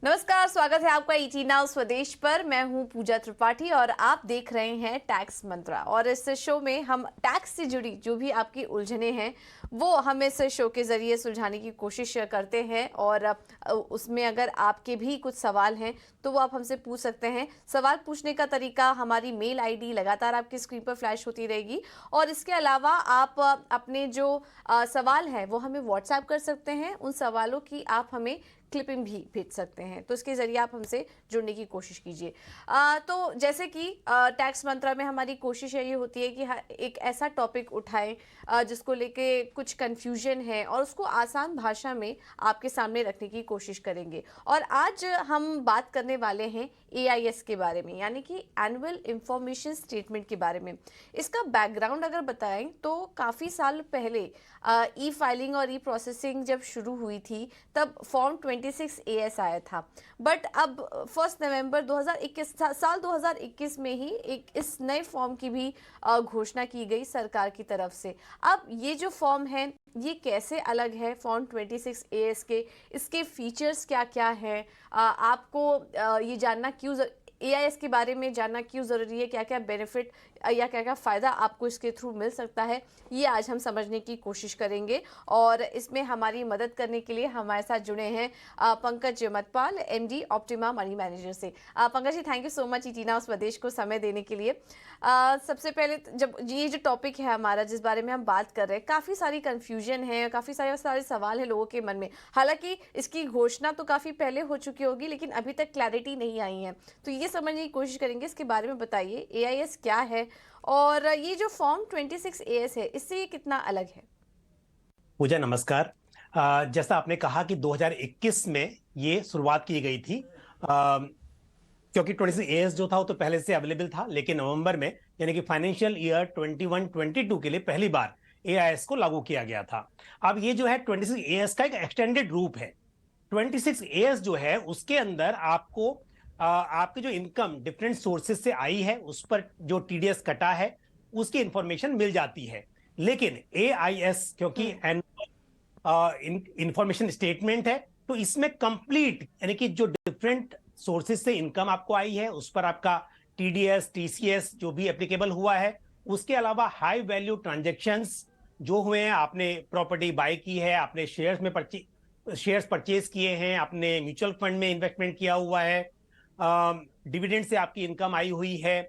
नमस्कार, स्वागत है आपका ईटी नाउ स्वदेश पर। मैं हूं पूजा त्रिपाठी और आप देख रहे हैं टैक्स मंत्रा। और इस शो में हम टैक्स से जुड़ी जो भी आपकी उलझनें हैं वो हम इस शो के जरिए सुलझाने की कोशिश करते हैं। और उसमें अगर आपके भी कुछ सवाल हैं तो वो आप हमसे पूछ सकते हैं। सवाल पूछने का तरीका, हमारी मेल आईडी लगातार आपकी स्क्रीन पर फ्लैश होती रहेगी। और इसके अलावा आप अपने जो सवाल हैं वो हमें व्हाट्सएप कर सकते हैं। उन सवालों की आप हमें क्लिपिंग भी भेज सकते हैं, तो इसके जरिए आप हमसे जुड़ने की कोशिश कीजिए। तो जैसे कि टैक्स मंत्रा में हमारी कोशिश ये होती है कि एक ऐसा टॉपिक उठाएं जिसको लेके कुछ कंफ्यूजन है और उसको आसान भाषा में आपके सामने रखने की कोशिश करेंगे। और आज हम बात करने वाले हैं एआईएस के बारे में, यानी कि एनुअल इंफॉर्मेशन स्टेटमेंट के बारे में। इसका बैकग्राउंड अगर बताएं तो काफ़ी साल पहले ई फाइलिंग और ई प्रोसेसिंग जब शुरू हुई थी तब फॉर्म 26 एएस आया था। बट अब 1 नवंबर 2021 साल 2021 में ही एक इस नए फॉर्म की भी घोषणा की गई सरकार की तरफ से। अब ये जो फॉर्म है ये कैसे अलग है फॉर्म 26 एएस के, इसके फीचर्स क्या क्या हैं, आपको ये जानना क्यों, एआईएस के बारे में जानना क्यों ज़रूरी है, क्या क्या बेनिफिट या क्या क्या फ़ायदा आपको इसके थ्रू मिल सकता है, ये आज हम समझने की कोशिश करेंगे। और इसमें हमारी मदद करने के लिए हमारे साथ जुड़े हैं Pankaj Matpal, MD Optima money manager से। Pankaj ji, thank you so much ET now Swadesh को समय देने के लिए। सबसे पहले जब ये जो टॉपिक है हमारा, जिस बारे में हम बात कर रहे हैं, काफ़ी सारी कन्फ्यूजन है, काफ़ी सारे सवाल है लोगों के मन में। हालांकि इसकी घोषणा तो काफ़ी पहले हो चुकी होगी लेकिन अभी तक क्लैरिटी नहीं आई है, तो ये समझने की कोशिश करेंगे। इसके बारे में बताइए, एआईएस क्या है और ये जो फॉर्म 26 एएस है इससे ये कितना अलग है। पूजा नमस्कार। जैसा आपने कहा कि 2021 में ये शुरुआत की गई थी, क्योंकि 26 एएस जो था वो तो पहले से अवेलेबल था, लेकिन नवंबर में यानी कि फाइनेंशियल ईयर 21-22 के लिए पहली बार एआईएस को लागू किया गया था। अब ये जो है 26 एएस का एक एक्सटेंडेड रूप है। 26 एएस जो है उसके अंदर आपको आपकी जो इनकम डिफरेंट सोर्सेज से आई है उस पर जो टीडीएस कटा है उसकी इंफॉर्मेशन मिल जाती है। लेकिन एआईएस क्योंकि इंफॉर्मेशन स्टेटमेंट है तो इसमें कंप्लीट यानी कि जो डिफरेंट सोर्सेज से इनकम आपको आई है उस पर आपका टीडीएस टीसीएस जो भी एप्लीकेबल हुआ है, उसके अलावा हाई वैल्यू ट्रांजैक्शंस जो हुए हैं, आपने प्रॉपर्टी बाय की है, आपने शेयर्स परचेज किए हैं, आपने म्यूचुअल फंड में इन्वेस्टमेंट किया हुआ है, डिविडेंड से आपकी इनकम आई हुई है,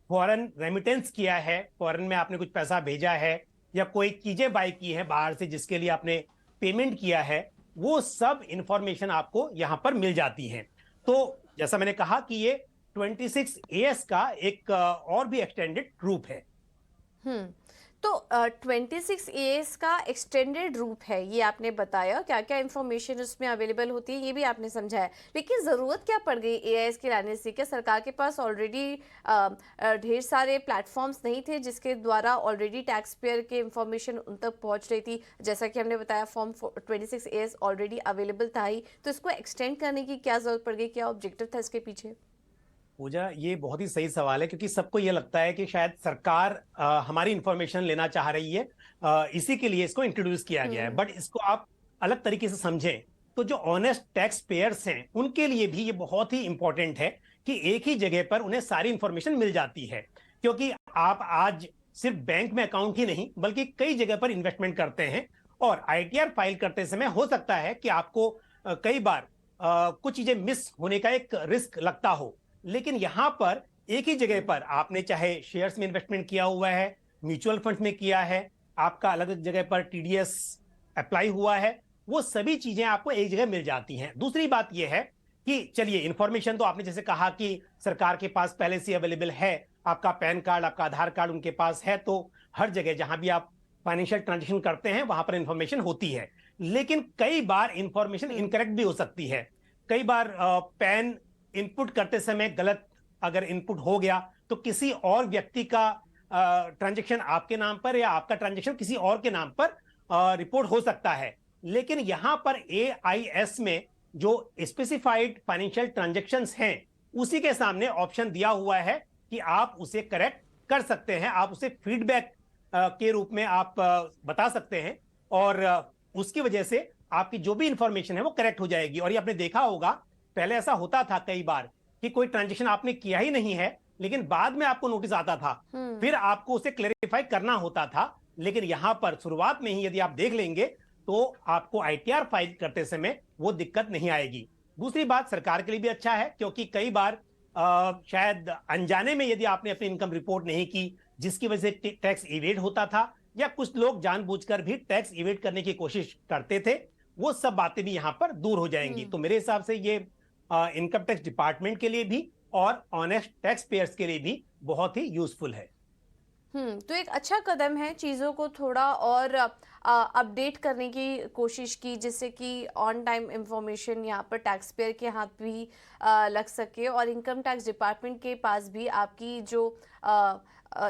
फॉरेन रेमिटेंस किया है, फॉरेन में आपने कुछ पैसा भेजा है, या कोई चीजें बाय की है बाहर से जिसके लिए आपने पेमेंट किया है, वो सब इंफॉर्मेशन आपको यहां पर मिल जाती है। तो जैसा मैंने कहा कि ये 26 एएस का एक और भी एक्सटेंडेड रूप है। तो 26 एएस का एक्सटेंडेड रूप है, ये आपने बताया। क्या क्या इन्फॉर्मेशन उसमें अवेलेबल होती है ये भी आपने समझाया, लेकिन ज़रूरत क्या पड़ गई एआईएस के लाने से? क्या सरकार के पास ऑलरेडी ढेर सारे प्लेटफॉर्म्स नहीं थे जिसके द्वारा ऑलरेडी टैक्स पेयर के इन्फॉर्मेशन उन तक पहुंच रही थी? जैसा कि हमने बताया फॉर्म 26 एएस ऑलरेडी अवेलेबल था ही, तो इसको एक्सटेंड करने की क्या ज़रूरत पड़ गई? क्या ऑब्जेक्टिव था इसके पीछे? पूजा, ये बहुत ही सही सवाल है क्योंकि सबको ये लगता है कि शायद सरकार हमारी इंफॉर्मेशन लेना चाह रही है, इसी के लिए इसको इंट्रोड्यूस किया गया है। बट इसको आप अलग तरीके से समझें तो जो ऑनेस्ट टैक्स पेयर्स हैं उनके लिए भी ये बहुत ही इंपॉर्टेंट है कि एक ही जगह पर उन्हें सारी इंफॉर्मेशन मिल जाती है। क्योंकि आप आज सिर्फ बैंक में अकाउंट ही नहीं बल्कि कई जगह पर इन्वेस्टमेंट करते हैं, और आईटीआर फाइल करते समय हो सकता है कि आपको कई बार कुछ चीजें मिस होने का एक रिस्क लगता हो। लेकिन यहां पर एक ही जगह पर आपने चाहे शेयर्स में इन्वेस्टमेंट किया हुआ है, म्यूचुअल फंड में किया है, आपका अलग अलग जगह पर टीडीएस अप्लाई हुआ है, वो सभी चीजें आपको एक जगह मिल जाती हैं। दूसरी बात यह है कि चलिए इंफॉर्मेशन तो आपने जैसे कहा कि सरकार के पास पहले से अवेलेबल है, आपका पैन कार्ड आपका आधार कार्ड उनके पास है, तो हर जगह जहां भी आप फाइनेंशियल ट्रांजेक्शन करते हैं वहां पर इंफॉर्मेशन होती है। लेकिन कई बार इंफॉर्मेशन इनकरेक्ट भी हो सकती है। कई बार पैन इनपुट करते समय गलत अगर इनपुट हो गया तो किसी और व्यक्ति का ट्रांजैक्शन आपके नाम पर या आपका ट्रांजैक्शन किसी और के नाम पर रिपोर्ट हो सकता है। लेकिन यहां पर एआईएस में जो स्पेसिफाइड फाइनेंशियल ट्रांजैक्शंस हैं उसी के सामने ऑप्शन दिया हुआ है कि आप उसे करेक्ट कर सकते हैं, आप उसे फीडबैक के रूप में आप बता सकते हैं, और उसकी वजह से आपकी जो भी इंफॉर्मेशन है वो करेक्ट हो जाएगी। और ये आपने देखा होगा पहले ऐसा होता था कई बार कि कोई ट्रांजेक्शन आपने किया ही नहीं है, लेकिन बाद में आपको नोटिस आता था, फिर आपको उसे क्लेरिफाई करना होता था। लेकिन यहां पर शुरुआत में ही यदि आप देख लेंगे तो आपको आईटीआर फाइल करते समय वो दिक्कत नहीं आएगी। दूसरी बात, सरकार के लिए भी अच्छा है, क्योंकि कई बार शायद अनजाने में यदि आपने अपनी इनकम रिपोर्ट नहीं की, जिसकी वजह से टैक्स इवेड होता था, या कुछ लोग जानबूझकर भी टैक्स इवेड करने की कोशिश करते थे, वो सब बातें भी यहां पर दूर हो जाएंगी। तो मेरे हिसाब से ये इनकम टैक्स डिपार्टमेंट के लिए भी और ऑनेस्ट टैक्स पेयर्स के लिए भी बहुत ही यूजफुल है। तो एक अच्छा कदम है, चीज़ों को थोड़ा और अपडेट करने की कोशिश की, जिससे कि ऑन टाइम इंफॉर्मेशन यहाँ पर टैक्स पेयर के हाथ भी लग सके, और इनकम टैक्स डिपार्टमेंट के पास भी आपकी जो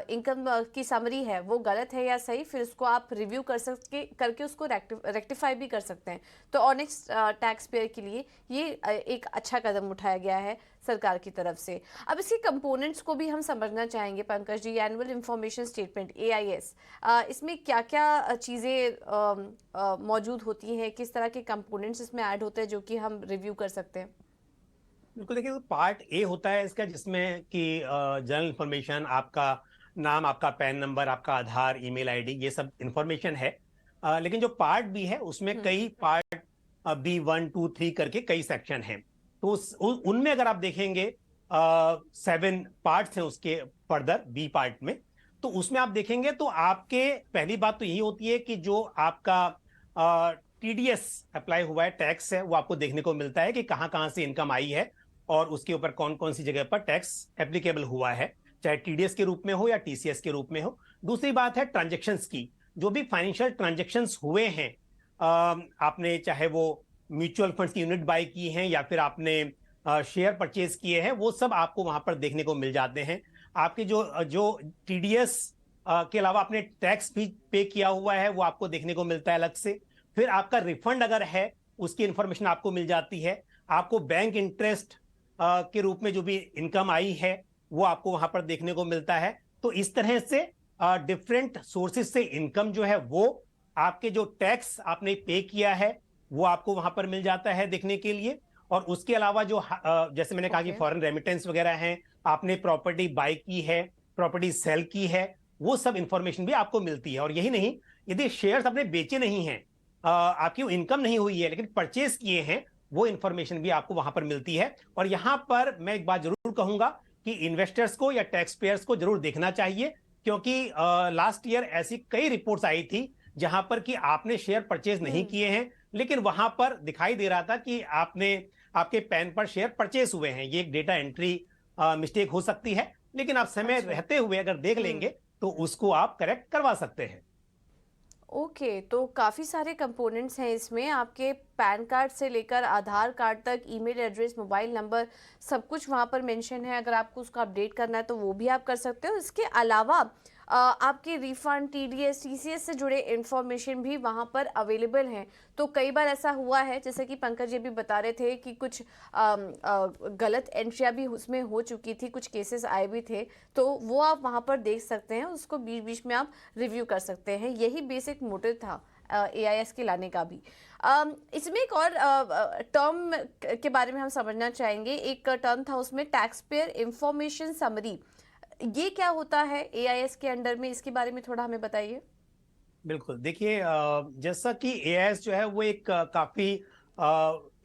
इनकम की समरी है वो गलत है या सही, फिर उसको आप रिव्यू करके उसको रेक्टिफाई भी कर सकते हैं। तो ऑनेस्ट टैक्स पेयर के लिए ये एक अच्छा कदम उठाया गया है सरकार की तरफ से। अब इसके कंपोनेंट्स को भी हम समझना चाहेंगे Pankaj ji. Annual information statement AIS, इसमें क्या क्या चीज़ें मौजूद होती हैं, किस तरह के कंपोनेंट्स इसमें ऐड होते हैं जो कि हम रिव्यू कर सकते हैं? बिल्कुल, देखिए, तो पार्ट ए होता है इसका, जिसमें कि जनरल इंफॉर्मेशन, आपका नाम, आपका पैन नंबर, आपका आधार, ईमेल आईडी, ये सब इंफॉर्मेशन है। लेकिन जो पार्ट बी है उसमें कई पार्ट, B1, 2, 3 करके कई सेक्शन हैं। तो उनमें अगर आप देखेंगे 7 पार्ट्स हैं उसके फर्दर बी पार्ट में। तो उसमें आप देखेंगे तो आपके पहली बात तो यही होती है कि जो आपका TDS अप्लाई हुआ है, टैक्स है, वो आपको देखने को मिलता है कि कहाँ कहाँ से इनकम आई है और उसके ऊपर कौन कौन सी जगह पर टैक्स एप्लीकेबल हुआ है, चाहे TDS के रूप में हो या TCS के रूप में हो। दूसरी बात है ट्रांजेक्शन्स की, जो भी फाइनेंशियल ट्रांजेक्शन्स हुए हैं, आपने चाहे वो म्यूचुअल फंड्स की यूनिट बाय की हैं या फिर आपने शेयर परचेज किए हैं, वो सब आपको वहां पर देखने को मिल जाते हैं। आपके जो जो TDS के अलावा आपने टैक्स भी पे किया हुआ है, वो आपको देखने को मिलता है अलग से। फिर आपका रिफंड अगर है, उसकी इंफॉर्मेशन आपको मिल जाती है। आपको बैंक इंटरेस्ट के रूप में जो भी इनकम आई है, वो आपको वहां पर देखने को मिलता है। तो इस तरह से डिफरेंट सोर्सेज से इनकम जो है, वो आपके जो टैक्स आपने पे किया है, वो आपको वहां पर मिल जाता है देखने के लिए। और उसके अलावा जो जैसे मैंने कहा कि फॉरेन रेमिटेंस वगैरह हैं, आपने प्रॉपर्टी बाय की है, प्रॉपर्टी सेल की है, वो सब इंफॉर्मेशन भी आपको मिलती है। और यही नहीं, यदि शेयर्स आपने बेचे नहीं हैं, आपकी इनकम नहीं हुई है, लेकिन परचेज किए हैं, वो इंफॉर्मेशन भी आपको वहां पर मिलती है। और यहां पर मैं एक बात जरूर कहूंगा कि इन्वेस्टर्स को या टैक्स पेयर्स को जरूर देखना चाहिए, क्योंकि लास्ट ईयर ऐसी कई रिपोर्ट्स आई थी जहां पर कि आपने शेयर परचेज नहीं किए हैं, लेकिन वहां पर दिखाई दे रहा था कि आपके पैन पर शेयर परचेज हुए हैं। ये एक डेटा एंट्री मिस्टेक हो सकती है, लेकिन आप समय रहते हुए अगर देख लेंगे तो उसको आप करेक्ट करवा सकते हैं। ओके, तो काफ़ी सारे कंपोनेंट्स हैं इसमें, आपके पैन कार्ड से लेकर आधार कार्ड तक, ईमेल एड्रेस, मोबाइल नंबर, सब कुछ वहाँ पर मेंशन है। अगर आपको उसका अपडेट करना है तो वो भी आप कर सकते हो। इसके अलावा आपके रिफंड, TDS, TCS से जुड़े इंफॉर्मेशन भी वहाँ पर अवेलेबल हैं। तो कई बार ऐसा हुआ है, जैसे कि पंकज जी भी बता रहे थे कि कुछ गलत एंट्रियाँ भी उसमें हो चुकी थी, कुछ केसेस आए भी थे, तो वो आप वहाँ पर देख सकते हैं, उसको बीच बीच में आप रिव्यू कर सकते हैं। यही बेसिक मोटिव था AIS के लाने का भी। इसमें एक और टर्म के बारे में हम समझना चाहेंगे। एक टर्म था उसमें, टैक्स पेयर इंफॉर्मेशन समरी। ये क्या होता है AIS के अंडर में, इसके बारे में थोड़ा हमें बताइए। बिल्कुल, देखिए, जैसा कि AIS जो है वो एक काफी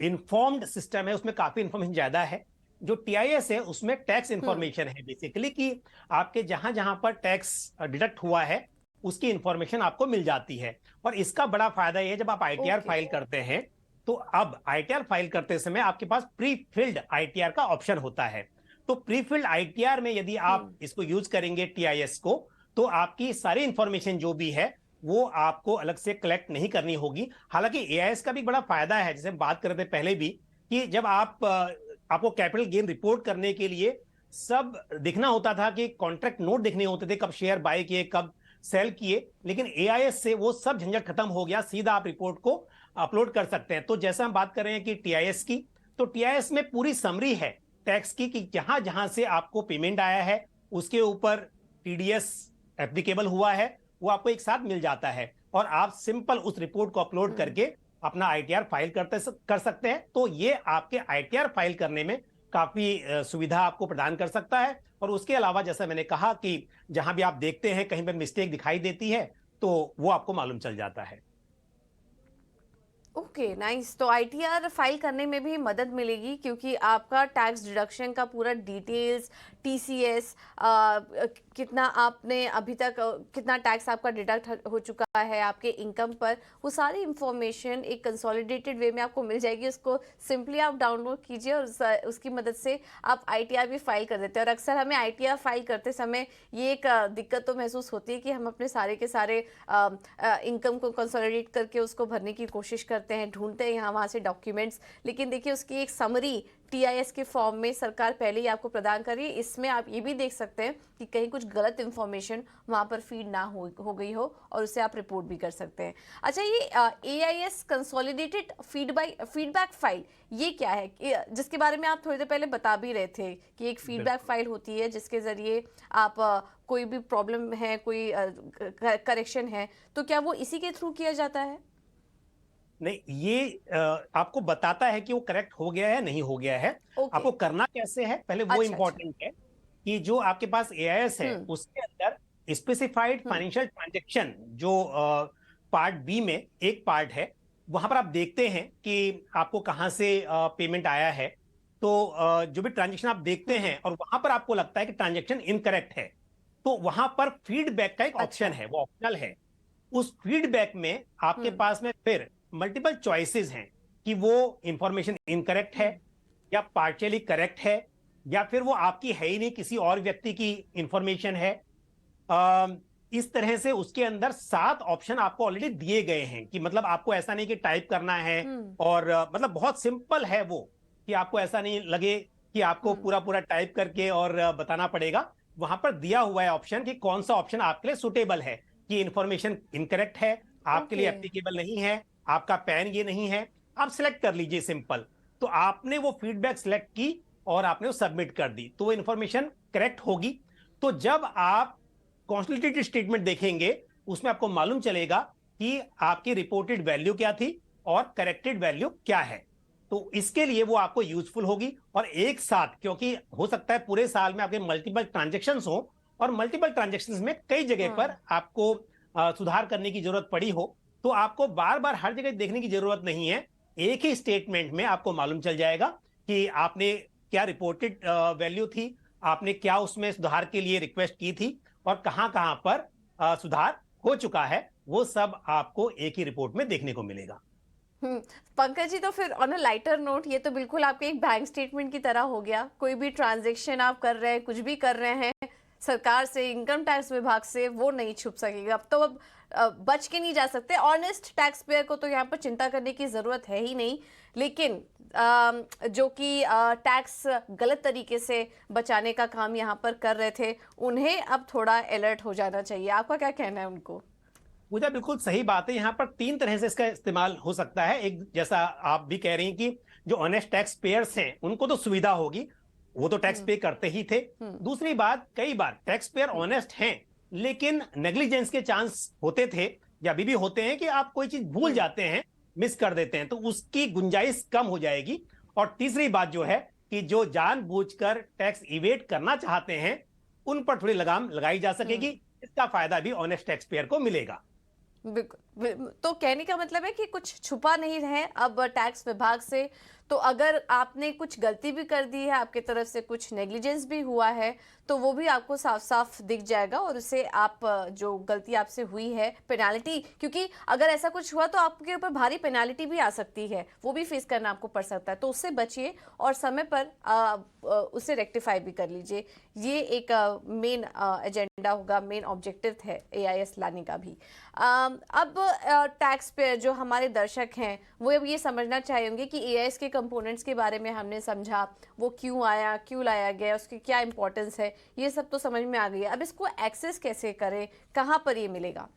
इन्फॉर्म्ड सिस्टम है, उसमें काफी इंफॉर्मेशन ज्यादा है। जो TIS है उसमें टैक्स इंफॉर्मेशन है बेसिकली, कि आपके जहां जहां पर टैक्स डिडक्ट हुआ है उसकी इंफॉर्मेशन आपको मिल जाती है। और इसका बड़ा फायदा ये है, जब आप ITR फाइल करते हैं, तो अब ITR फाइल करते समय आपके पास प्री फिल्ड ITR का ऑप्शन होता है। तो प्री फिल्ड ITR में यदि आप इसको यूज करेंगे TIS को, तो आपकी सारी इंफॉर्मेशन जो भी है वो आपको अलग से कलेक्ट नहीं करनी होगी। हालांकि AIS का भी बड़ा फायदा है, जैसे हम बात कर रहे थे पहले भी, कि जब आपको कैपिटल गेन रिपोर्ट करने के लिए सब दिखना होता था, कि कॉन्ट्रैक्ट नोट देखने होते थे, कब शेयर बाय किए, कब सेल किए, लेकिन AIS से वो सब झंझट खत्म हो गया, सीधा आप रिपोर्ट को अपलोड कर सकते हैं। तो जैसा हम बात कर रहे हैं कि TIS की, तो TIS में पूरी समरी है टैक्स की, कि जहां जहां से आपको पेमेंट आया है, उसके ऊपर TDS एप्लीकेबल हुआ है, वो आपको एक साथ मिल जाता है, और आप सिंपल उस रिपोर्ट को अपलोड करके अपना आईटीआर फाइल कर सकते हैं। तो ये आपके आईटीआर फाइल करने में काफी सुविधा आपको प्रदान कर सकता है। और उसके अलावा जैसा मैंने कहा कि जहां भी आप देखते हैं कहीं पर मिस्टेक दिखाई देती है तो वो आपको मालूम चल जाता है। Okay nice. तो आईटीआर फाइल करने में भी मदद मिलेगी क्योंकि आपका टैक्स डिडक्शन का पूरा डिटेल्स, टीसीएस, कितना आपने अभी तक कितना टैक्स आपका डिडक्ट हो चुका है आपके इनकम पर, वो सारी इंफॉर्मेशन एक कंसोलिडेटेड वे में आपको मिल जाएगी। उसको सिंपली आप डाउनलोड कीजिए और उसकी मदद से आप आईटीआर भी फाइल कर देते हैं। और अक्सर हमें आईटीआर फाइल करते समय ये एक दिक्कत तो महसूस होती है कि हम अपने सारे के सारे इनकम को कंसोलिडेट करके उसको भरने की कोशिश करते हैं, ढूंढते हैं यहाँ वहाँ से डॉक्यूमेंट्स, लेकिन देखिए उसकी एक समरी टीआईएस के फॉर्म में सरकार पहले ही आपको प्रदान कर रही है। इसमें आप ये भी देख सकते हैं कि कहीं कुछ गलत इंफॉर्मेशन वहाँ पर फीड ना हो गई हो और उसे आप रिपोर्ट भी कर सकते हैं। अच्छा, ये एआईएस कंसोलिडेटेड फीडबैक फाइल ये क्या है, जिसके बारे में आप थोड़ी देर पहले बता भी रहे थे कि एक फीडबैक फाइल होती है जिसके जरिए आप कोई भी प्रॉब्लम है, कोई करेक्शन है, तो क्या वो इसी के थ्रू किया जाता है? नहीं, ये आपको बताता है कि वो करेक्ट हो गया है नहीं हो गया है। आपको करना कैसे है पहले वो इंपॉर्टेंट है कि जो आपके पास एआईएस है उसके अंदर स्पेसिफाइड फाइनेंशियल ट्रांजैक्शन जो पार्ट बी में एक पार्ट है, वहां पर आप देखते हैं कि आपको कहां से पेमेंट आया है। तो जो भी ट्रांजैक्शन आप देखते हैं और वहां पर आपको लगता है कि ट्रांजैक्शन इनकरेक्ट है, तो वहां पर फीडबैक का एक ऑप्शन है, वो ऑप्शनल है। उस फीडबैक में आपके पास में फिर मल्टीपल चॉइसेस हैं कि वो इंफॉर्मेशन इनकरेक्ट है या पार्शियली करेक्ट है या फिर वो आपकी है ही नहीं, किसी और व्यक्ति की इंफॉर्मेशन है। इस तरह से उसके अंदर 7 ऑप्शन आपको ऑलरेडी दिए गए हैं कि मतलब आपको ऐसा नहीं कि टाइप करना है और मतलब बहुत सिंपल है वो, कि आपको ऐसा नहीं लगे कि आपको पूरा पूरा टाइप करके और बताना पड़ेगा। वहां पर दिया हुआ है ऑप्शन कि कौन सा ऑप्शन आपके लिए सुटेबल है, कि इंफॉर्मेशन इनकरेक्ट है, आपके लिए एप्लीकेबल नहीं है, आपका पैन ये नहीं है, आप सिलेक्ट कर लीजिए सिंपल। तो आपने वो फीडबैक सिलेक्ट की और आपने वो सबमिट कर दी, तो वो इंफॉर्मेशन करेक्ट होगी। तो जब आप कॉन्सोलिडेटेड स्टेटमेंट देखेंगे उसमें आपको मालूम चलेगा कि आपकी रिपोर्टेड वैल्यू क्या थी और करेक्टेड वैल्यू क्या है। तो इसके लिए वो आपको यूजफुल होगी। और एक साथ, क्योंकि हो सकता है पूरे साल में आपके मल्टीपल ट्रांजेक्शंस हो और मल्टीपल ट्रांजेक्शंस में कई जगह पर आपको सुधार करने की जरूरत पड़ी हो, तो आपको बार बार हर जगह देखने की जरूरत नहीं है। एक ही स्टेटमेंट में आपको मालूम चल जाएगा कि आपने क्या रिपोर्टेड वैल्यू थी, आपने क्या उसमें सुधार के लिए रिक्वेस्ट की थी और कहां कहां पर सुधार हो चुका है, वो सब आपको एक ही रिपोर्ट में देखने को मिलेगा। पंकज जी, तो फिर ऑन अ लाइटर नोट, ये तो बिल्कुल आपके एक बैंक स्टेटमेंट की तरह हो गया। कोई भी ट्रांजैक्शन आप कर रहे हैं, कुछ भी कर रहे हैं, सरकार से, इनकम टैक्स विभाग से वो नहीं छुप सकेगा। अब तो अब बच के नहीं जा सकते। ऑनेस्ट टैक्स पेयर को तो यहाँ पर चिंता करने की ज़रूरत है ही नहीं, लेकिन जो कि टैक्स गलत तरीके से बचाने का काम यहाँ पर कर रहे थे, उन्हें अब थोड़ा अलर्ट हो जाना चाहिए। आपका क्या कहना है उनको? पूजा, बिल्कुल सही बात है। यहाँ पर 3 तरह से इसका इस्तेमाल हो सकता है। एक, जैसा आप भी कह रही हैं कि जो ऑनेस्ट टैक्स पेयर्स हैं उनको तो सुविधा होगी, वो तो टैक्स पे करते ही थे। दूसरी बात, कई बार टैक्स पेयर ऑनेस्ट हैं लेकिन नेग्लिजेंस के चांस होते थे या अभी भी होते हैं कि आप कोई चीज भूल जाते हैं, मिस कर देते हैं, तो उसकी गुंजाइश कम हो जाएगी। और तीसरी बात जो है कि जो जानबूझकर टैक्स इवेट करना चाहते हैं उन पर थोड़ी लगाम लगाई जा सकेगी। इसका फायदा भी ऑनेस्ट टैक्स पेयर को मिलेगा। बिल्कुल। तो कहने का मतलब है कि कुछ छुपा नहीं है अब टैक्स विभाग से। तो अगर आपने कुछ गलती भी कर दी है, आपके तरफ से कुछ नेग्लिजेंस भी हुआ है, तो वो भी आपको साफ साफ दिख जाएगा और उससे आप जो गलती आपसे हुई है, पेनाल्टी, क्योंकि अगर ऐसा कुछ हुआ तो आपके ऊपर भारी पेनाल्टी भी आ सकती है, वो भी फेस करना आपको पड़ सकता है। तो उससे बचिए और समय पर उसे रेक्टिफाई भी कर लीजिए। ये एक मेन एजेंडा होगा, मेन ऑब्जेक्टिव है एआईएस लाने का भी। अब टैक्स पेयर जो हमारे दर्शक हैं वो अब ये समझना चाहेंगे कि एआईएस के कंपोनेंट्स के बारे में हमने समझा, वो क्यों आया, क्यों लाया गया, उसकी क्या इंपॉर्टेंस है, ये सब तो समझ में आ गई है। अब इसको एक्सेस कैसे करें, कहाँ पर ये मिलेगा?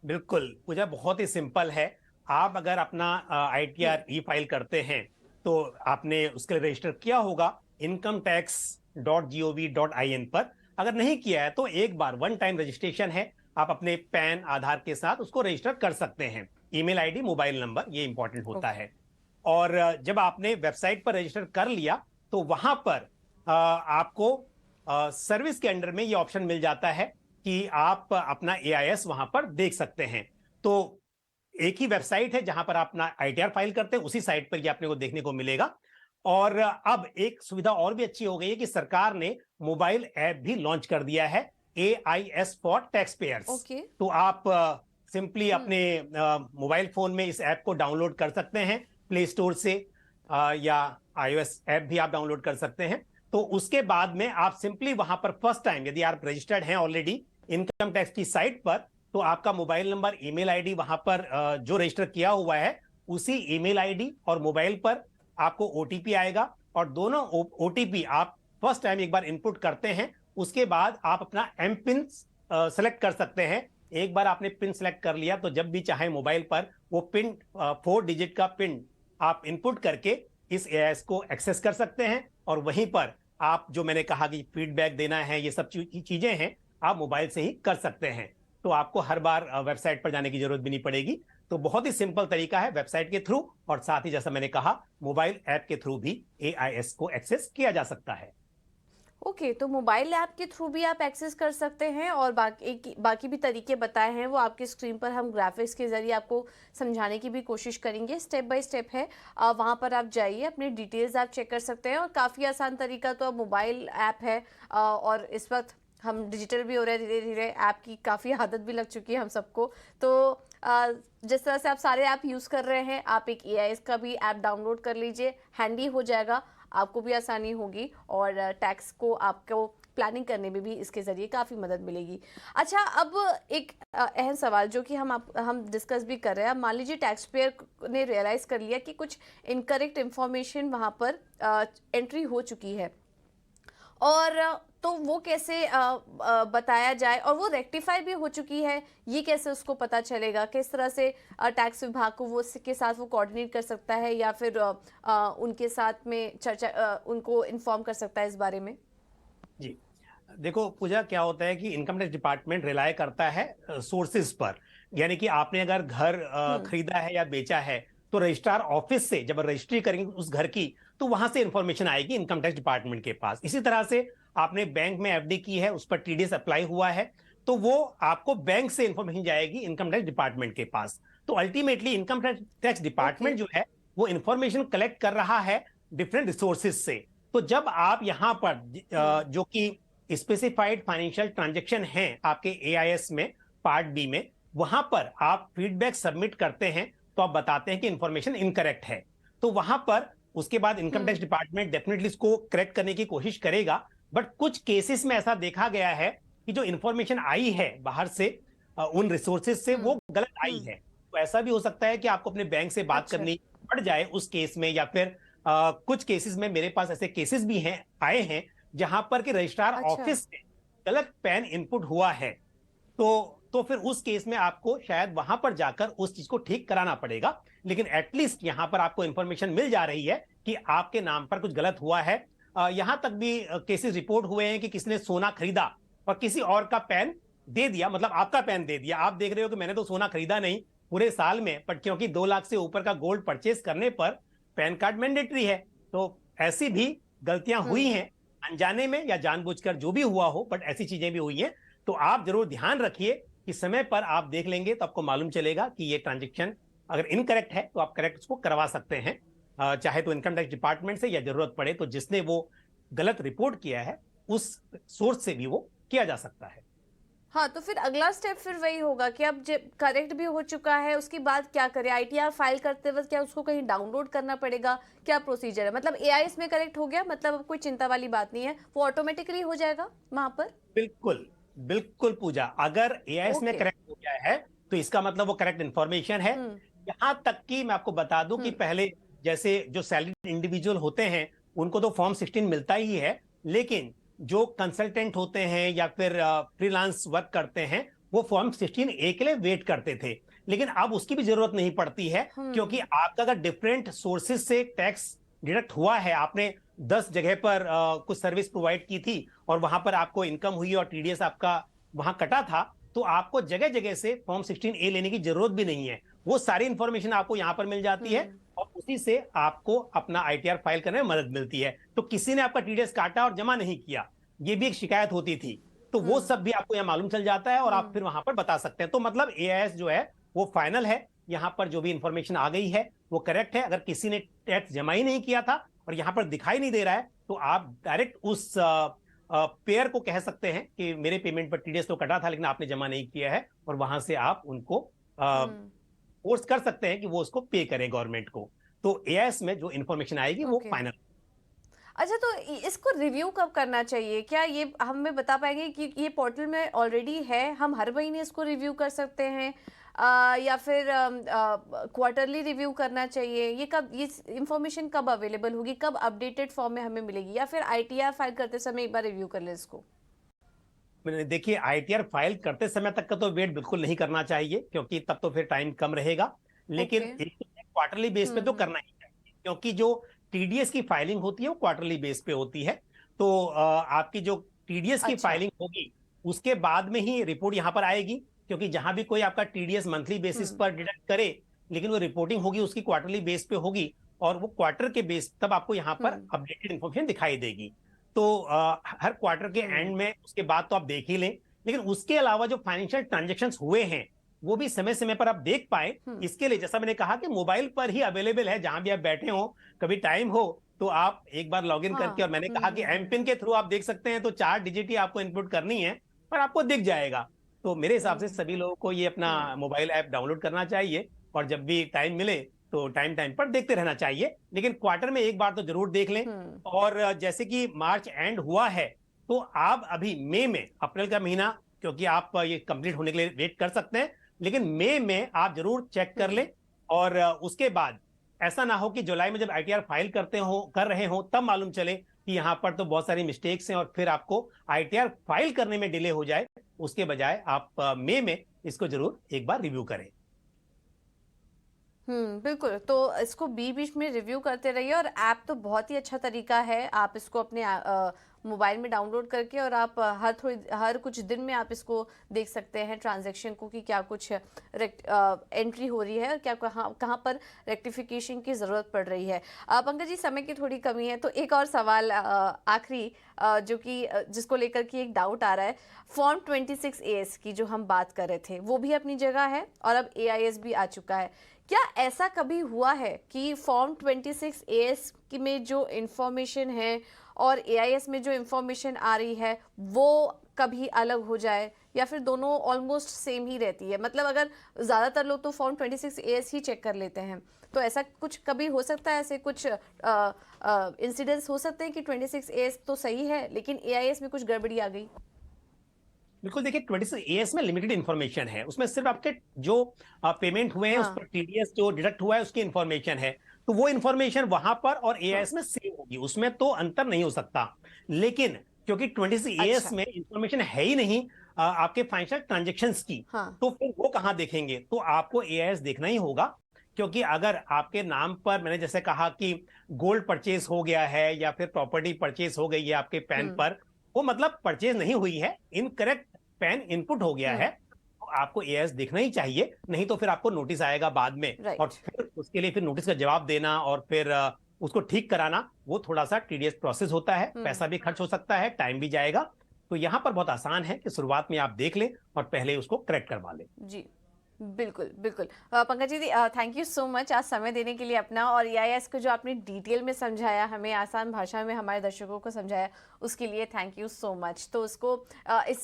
बिल्कुल पूजा, बहुत ही सिंपल है। आप अगर अपना आईटीआर ई फाइल करते हैं तो आपने उसके लिए रजिस्टर किया होगा incometax.gov.in पर। अगर नहीं किया है तो एक बार वन टाइम रजिस्ट्रेशन है, आप अपने पैन आधार के साथ उसको रजिस्टर कर सकते हैं। ईमेल आईडी, मोबाइल नंबर, ये इंपॉर्टेंट होता ओके। है। और जब आपने वेबसाइट पर रजिस्टर कर लिया तो वहां पर आपको सर्विस के अंडर में ये ऑप्शन मिल जाता है कि आप अपना एआईएस वहां पर देख सकते हैं। तो एक ही वेबसाइट है जहां पर आप अपना आईटीआर फाइल करते हैं, उसी साइट पर ये आपने को देखने को मिलेगा। और अब एक सुविधा और भी अच्छी हो गई है कि सरकार ने मोबाइल ऐप भी लॉन्च कर दिया है, AIS for tax payers. Okay. तो आप सिंपली अपने मोबाइल फोन में इस ऐप को डाउनलोड कर सकते हैं प्ले स्टोर से, या आईओएस ऐप भी आप डाउनलोड कर सकते हैं। तो उसके बाद में आप सिंपली वहां पर फर्स्ट टाइम, यदि आप रजिस्टर्ड हैं ऑलरेडी इनकम टैक्स की साइट पर, तो आपका मोबाइल नंबर, ईमेल आईडी वहां पर जो रजिस्टर किया हुआ है उसी ईमेल आईडी और मोबाइल पर आपको ओटीपी आएगा, और दोनों ओटीपी आप फर्स्ट टाइम एक बार इनपुट करते हैं, उसके बाद आप अपना एम पिन सेलेक्ट कर सकते हैं। एक बार आपने पिन सेलेक्ट कर लिया तो जब भी चाहे मोबाइल पर वो पिन, 4 डिजिट का पिन आप इनपुट करके इस एआईएस को एक्सेस कर सकते हैं, और वहीं पर आप, जो मैंने कहा कि फीडबैक देना है, ये सब चीजें हैं, आप मोबाइल से ही कर सकते हैं। तो आपको हर बार वेबसाइट पर जाने की जरूरत भी नहीं पड़ेगी। तो बहुत ही सिंपल तरीका है वेबसाइट के थ्रू, और साथ ही जैसा मैंने कहा मोबाइल ऐप के थ्रू भी एआईएस को एक्सेस किया जा सकता है। ओके, तो मोबाइल ऐप के थ्रू भी आप एक्सेस कर सकते हैं, और बाकी भी तरीके बताए हैं वो आपकी स्क्रीन पर हम ग्राफिक्स के जरिए आपको समझाने की भी कोशिश करेंगे। स्टेप बाय स्टेप है, वहाँ पर आप जाइए, अपनी डिटेल्स आप चेक कर सकते हैं, और काफ़ी आसान तरीका तो अब मोबाइल ऐप है, और इस वक्त हम डिजिटल भी हो रहे हैं धीरे धीरे, ऐप की काफ़ी आदत भी लग चुकी है हम सबको। तो जिस तरह से आप सारे ऐप यूज़ कर रहे हैं, आप एक एआईएस का भी ऐप डाउनलोड कर लीजिए, हैंडी हो जाएगा, आपको भी आसानी होगी, और टैक्स को आपको प्लानिंग करने में भी इसके ज़रिए काफ़ी मदद मिलेगी। अच्छा, अब एक अहम सवाल जो कि हम डिस्कस भी कर रहे हैं, अब मान लीजिए टैक्स पेयर ने रियलाइज़ कर लिया कि कुछ इनकरेक्ट इन्फॉर्मेशन वहाँ पर एंट्री हो चुकी है, और तो वो कैसे बताया जाए, और वो रेक्टिफाई भी हो चुकी है, ये कैसे उसको पता चलेगा? किस तरह से टैक्स विभाग को वो के साथ वो कोऑर्डिनेट कर सकता है, या फिर उनके साथ में चर्चा, उनको इन्फॉर्म कर सकता है इस बारे में? जी, देखो पूजा, क्या होता है कि इनकम टैक्स डिपार्टमेंट रिलाय करता है सोर्सेज पर। यानी कि आपने अगर घर खरीदा है या बेचा है, तो रजिस्ट्रार ऑफिस से जब रजिस्ट्री करेंगे उस घर की, तो वहां से इंफॉर्मेशन आएगी इनकम टैक्स डिपार्टमेंट के पास। इसी तरह से आपने बैंक में एफडी की है, उस पर टीडीएस अप्लाई हुआ है, तो वो आपको बैंक से इंफॉर्मेशन जाएगी इनकम टैक्स डिपार्टमेंट के पास। तो अल्टीमेटली इनकम टैक्स डिपार्टमेंट जो है वो इंफॉर्मेशन कलेक्ट कर रहा है डिफरेंट रिसोर्सेज से। तो जब आप यहाँ पर जो कि स्पेसिफाइड फाइनेंशियल ट्रांजैक्शन हैं आपके एआईएस में पार्ट बी में, वहां पर आप फीडबैक सबमिट करते हैं, तो आप बताते हैं कि इंफॉर्मेशन इनकरेक्ट है, तो वहां पर उसके बाद इनकम टैक्स डिपार्टमेंट डेफिनेटली इसको करेक्ट करने की कोशिश करेगा। बट कुछ केसेस में ऐसा देखा गया है कि जो इंफॉर्मेशन आई है बाहर से, उन रिसोर्सेज से, वो गलत आई है। तो ऐसा भी हो सकता है कि आपको अपने बैंक से बात अच्छा। करनी पड़ जाए उस केस में, या फिर कुछ केसेस में, मेरे पास ऐसे केसेस भी हैं, आए हैं, जहां पर कि रजिस्ट्रार अच्छा। ऑफिस से गलत पैन इनपुट हुआ है। तो फिर उस केस में आपको शायद वहां पर जाकर उस चीज को ठीक कराना पड़ेगा। लेकिन एटलीस्ट यहां पर आपको इंफॉर्मेशन मिल जा रही है कि आपके नाम पर कुछ गलत हुआ है। यहां तक भी केसेस रिपोर्ट हुए हैं कि किसने सोना खरीदा और किसी और का पैन दे दिया, मतलब आपका पैन दे दिया। आप देख रहे हो कि मैंने तो सोना खरीदा नहीं पूरे साल में, पर क्योंकि 2 लाख से ऊपर का गोल्ड परचेज करने पर पैन कार्ड मैंडेटरी है। तो ऐसी भी गलतियां हुई हैं, अनजाने में या जानबूझकर, जो भी हुआ हो, बट ऐसी चीजें भी हुई हैं। तो आप जरूर ध्यान रखिए कि समय पर आप देख लेंगे तो आपको मालूम चलेगा कि ये ट्रांजैक्शन अगर इनकरेक्ट है तो आप करेक्ट उसको करवा सकते हैं, चाहे तो इनकम टैक्स डिपार्टमेंट से, या जरूरत पड़े तो जिसने वो गलत रिपोर्ट किया है उस सोर्स से भी वो किया जा सकता है। हाँ, तो फिर अगला स्टेप फिर वही होगा कि अब जब करेक्ट भी हो चुका है, उसके बाद क्या करें? आईटीआर फाइल करते वक्त क्या उसको कहीं डाउनलोड करना पड़ेगा? क्या प्रोसीजर है? मतलब एआईएस में करेक्ट हो गया, मतलब अब कोई चिंता वाली बात नहीं है, वो ऑटोमेटिकली हो जाएगा वहां पर? बिल्कुल बिल्कुल पूजा, अगर एआईएस में ओके। करेक्ट हो गया है तो इसका मतलब वो करेक्ट इंफॉर्मेशन है। यहां तक कि मैं आपको बता दूं कि पहले जैसे जो सैलरीड इंडिविजुअल होते हैं उनको तो फॉर्म 16 मिलता ही है, लेकिन जो कंसल्टेंट होते हैं या फिर फ्रीलांस वर्क करते हैं वो फॉर्म 16A के लिए वेट करते थे। लेकिन अब उसकी भी जरूरत नहीं पड़ती है, क्योंकि आपका अगर डिफरेंट सोर्सेज से टैक्स डिडक्ट हुआ है, आपने 10 जगह पर कुछ सर्विस प्रोवाइड की थी और वहां पर आपको इनकम हुई और टीडीएस आपका वहां कटा था, तो आपको जगह जगह से फॉर्म 16A लेने की जरूरत भी नहीं है। वो सारी इंफॉर्मेशन आपको यहाँ पर मिल जाती है और उसी से आपको अपना आईटीआर फाइल करने में मदद मिलती है। तो किसी ने आपका टीडीएस काटा और जमा नहीं किया, ये भी एक शिकायत होती थी, तो वो सब भी आपको यहाँ मालूम चल जाता है और आप फिर वहां पर बता सकते हैं। तो मतलब एआईएस जो है वो फाइनल है, यहाँ पर जो भी इंफॉर्मेशन आ गई है वो करेक्ट है। अगर किसी ने टैक्स जमा ही नहीं किया था और यहाँ पर दिखाई नहीं दे रहा है, तो आप डायरेक्ट उस पेयर को कह सकते हैं कि मेरे पेमेंट पर टीडीएस तो कटा था लेकिन आपने जमा नहीं किया है, और वहां से आप उनको फोर्स कर सकते हैं कि वो उसको पे करें गवर्नमेंट को। तो एआईएस में जो इंफॉर्मेशन आएगी वो फाइनल। अच्छा, तो इसको रिव्यू कब करना चाहिए? क्या ये हमें बता पाएंगे कि ये पोर्टल में ऑलरेडी है, हम हर महीने इसको रिव्यू कर सकते हैं, या फिर क्वार्टरली रिव्यू करना चाहिए? ये कब, ये इंफॉर्मेशन कब अवेलेबल होगी, कब अपडेटेड फॉर्म में हमें मिलेगी, या फिर आईटीआर फाइल करते समय एक बार रिव्यू कर ले इसको? देखिए, आईटीआर फाइल करते समय तक का तो वेट बिल्कुल नहीं करना चाहिए, क्योंकि तब तो फिर टाइम कम रहेगा। लेकिन एक क्वार्टरली बेस पे तो करना ही चाहिए, क्योंकि जो टीडीएस की फाइलिंग होती है वो क्वार्टरली बेस पे होती है। तो आपकी जो टीडीएस की फाइलिंग होगी उसके बाद में ही रिपोर्ट यहाँ पर आएगी, क्योंकि जहां भी कोई आपका टीडीएस मंथली बेसिस पर डिडक्ट करे, लेकिन वो रिपोर्टिंग होगी उसकी क्वार्टरली बेस पे होगी, और वो क्वार्टर के बेस तब आपको यहाँ पर अपडेटेड इन्फॉर्मेशन दिखाई देगी। तो हर क्वार्टर के एंड में उसके बाद तो आप देख ही लें, लेकिन उसके अलावा जो फाइनेंशियल ट्रांजैक्शंस हुए हैं वो भी समय समय पर आप देख पाए, इसके लिए जैसा मैंने कहा कि मोबाइल पर ही अवेलेबल है, जहां भी आप बैठे हो, कभी टाइम हो तो आप एक बार लॉगिन करके, और मैंने कहा कि एमपिन के थ्रू आप देख सकते हैं, तो 4 डिजिट ही आपको इनपुट करनी है और आपको दिख जाएगा। तो मेरे हिसाब से सभी लोगों को ये अपना मोबाइल ऐप डाउनलोड करना चाहिए और जब भी टाइम मिले तो टाइम टाइम पर देखते रहना चाहिए, लेकिन क्वार्टर में एक बार तो जरूर देख लें। और जैसे कि मार्च एंड हुआ है, तो आप अभी मई में, अप्रैल का महीना क्योंकि आप ये कंप्लीट होने के लिए वेट कर सकते हैं, लेकिन मई में आप जरूर चेक कर लें। और उसके बाद ऐसा ना हो कि जुलाई में जब आईटीआर फाइल कर रहे हो तब मालूम चले कि यहाँ पर तो बहुत सारी मिस्टेक्स हैं और फिर आपको आईटीआर फाइल करने में डिले हो जाए। उसके बजाय आप मई में इसको जरूर एक बार रिव्यू करें। बिल्कुल। तो इसको बीच-बीच में रिव्यू करते रहिए, और ऐप तो बहुत ही अच्छा तरीका है। आप इसको अपने मोबाइल में डाउनलोड करके, और आप हर कुछ दिन में आप इसको देख सकते हैं ट्रांजैक्शन को, कि क्या कुछ एंट्री हो रही है, क्या कहाँ पर रेक्टिफिकेशन की ज़रूरत पड़ रही है। पंकज जी, समय की थोड़ी कमी है, तो एक और सवाल आखिरी, जो कि जिसको लेकर के एक डाउट आ रहा है। फॉर्म 26AS की जो हम बात कर रहे थे वो भी अपनी जगह है, और अब AIS भी आ चुका है। क्या ऐसा कभी हुआ है कि फॉर्म 26AS में जो इंफॉर्मेशन है और AIS में जो इंफॉर्मेशन आ रही है वो कभी अलग हो जाए, या फिर दोनों ऑलमोस्ट सेम ही रहती है? मतलब अगर ज़्यादातर लोग तो फॉर्म 26AS ही चेक कर लेते हैं, तो ऐसा कुछ कभी हो सकता है? ऐसे कुछ इंसिडेंट्स हो सकते हैं कि 26AS तो सही है लेकिन AIS में कुछ गड़बड़ी आ गई? बिल्कुल, देखिए 26AS में लिमिटेड इन्फॉर्मेशन है, उसमें सिर्फ आपके जो पेमेंट हुए हैं उस पर टीडीएस जो डिडक्ट हुआ है उसकी इन्फॉर्मेशन है, तो वो इन्फॉर्मेशन वहां पर और एआईएस में सेम होगी, उसमें तो अंतर नहीं हो सकता। लेकिन क्योंकि 26AS में इन्फॉर्मेशन है ही नहीं आपके फाइनेंशियल ट्रांजेक्शंस की, तो फिर वो कहां देखेंगे? तो आपको एआईएस देखना ही होगा, क्योंकि अगर आपके नाम पर, मैंने जैसे कहा कि गोल्ड परचेज हो गया है या फिर प्रॉपर्टी परचेज हो गई है आपके पैन पर, वो मतलब परचेज नहीं हुई है, इनकरेक्ट पैन इनपुट हो गया है, तो आपको एआईएस देखना ही चाहिए, नहीं तो फिर आपको नोटिस आएगा बाद में, और फिर उसके लिए फिर नोटिस का जवाब देना और फिर उसको ठीक कराना, वो थोड़ा सा टीडीएस प्रोसेस होता है, पैसा भी खर्च हो सकता है, टाइम भी जाएगा। तो यहां पर बहुत आसान है कि शुरुआत में आप देख लें और पहले उसको करेक्ट करवा लें। जी, बिल्कुल, बिल्कुल। Pankaj ji, thank you so much आज समय देने के लिए अपना, और AIS को जो आपने डिटेल में समझाया, हमें आसान भाषा में हमारे दर्शकों को समझाया, उसके लिए थैंक यू सो मच। तो उसको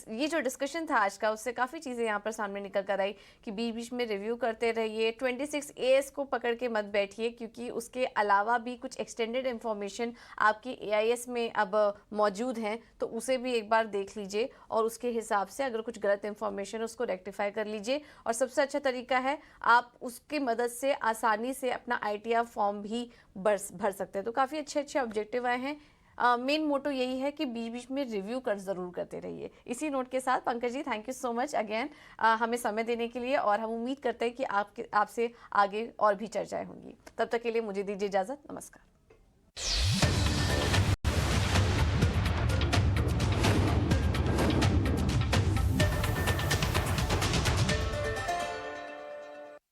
ये जो डिस्कशन था आज का, उससे काफ़ी चीज़ें यहाँ पर सामने निकल कर आई कि बीच-बीच में रिव्यू करते रहिए, 26AS को पकड़ के मत बैठिए, क्योंकि उसके अलावा भी कुछ एक्सटेंडेड इन्फॉर्मेशन आपकी AIS में अब मौजूद हैं, तो उसे भी एक बार देख लीजिए और उसके हिसाब से अगर कुछ गलत इन्फॉर्मेशन उसको रेक्टिफाई कर लीजिए। और सबसे अच्छा तरीका है, आप उसकी मदद से आसानी से अपना ITR फॉर्म भी भर सकते हैं। तो काफ़ी अच्छे ऑब्जेक्टिव आए हैं। मेन मोटो यही है कि बीच-बीच में रिव्यू ज़रूर करते रहिए। इसी नोट के साथ Pankaj ji, thank you so much again हमें समय देने के लिए, और हम उम्मीद करते हैं कि आपसे आगे और भी चर्चाएं होंगी। तब तक के लिए मुझे दीजिए इजाज़त। नमस्कार।